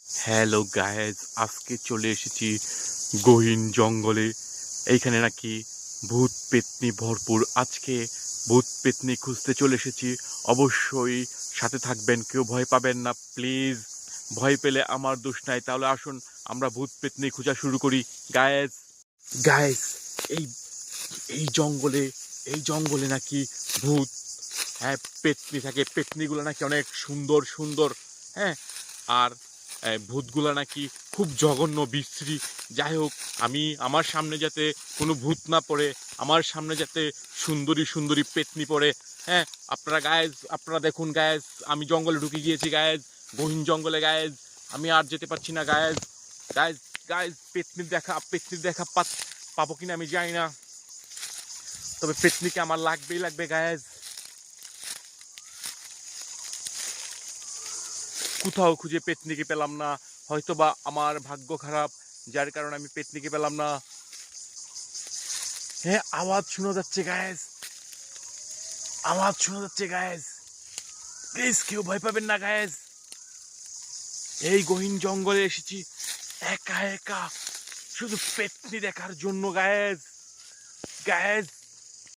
Hello guys, আজকে চলে এসেছি গহীন জঙ্গলে। এইখানে নাকি ভূত পেতনি ভরপুর। আজকে ভূত পেতনি খুঁজতে চলে এসেছি। অবশ্যই সাথে থাকবেন, কেউ ভয় পাবেন না প্লিজ। ভয় পেলে আমার দোষ নাই। তাহলে আসুন আমরা ভূত পেতনি খোঁজা শুরু করি গায়েস। গায়েস, এই এই জঙ্গলে এই জঙ্গলে নাকি ভূত, হ্যাঁ, পেতনি থাকে। পেতনিগুলো নাকি অনেক সুন্দর সুন্দর, হ্যাঁ। আর ভূতগুলা নাকি খুব জঘন্য বিশ্রী। যাই হোক, আমি আমার সামনে যাতে কোনো ভূত না পড়ে, আমার সামনে যাতে সুন্দরী সুন্দরী পেতনি পড়ে, হ্যাঁ। আপনারা দেখুন গায়েজ, আমি জঙ্গলে ঢুকে গিয়েছি গায়েজ, গহীন জঙ্গলে গায়েজ। আমি আর যেতে পারছি না গায়েজ। গায়েজ গায়েজ পেতনির দেখা পাবো কিনা আমি জানি না, তবে পেতনিকে আমার লাগবেই লাগবে গায়েজ। কোথাও খুঁজে পেতনিকে পেলাম না। হয়তোবা আমার ভাগ্য খারাপ, যার কারণে আমি পেতনিকে পেলাম না। হ্যাঁ, আওয়াজ শোনা যাচ্ছে গায়েস, আওয়াজ শোনা যাচ্ছে গায়েস। প্লিজ কেউ ভয় পাবেন না গায়েস। এই গহীন জঙ্গলে এসেছি একা একা, শুধু পেতনি দেখার জন্য গায়েস। গায়েস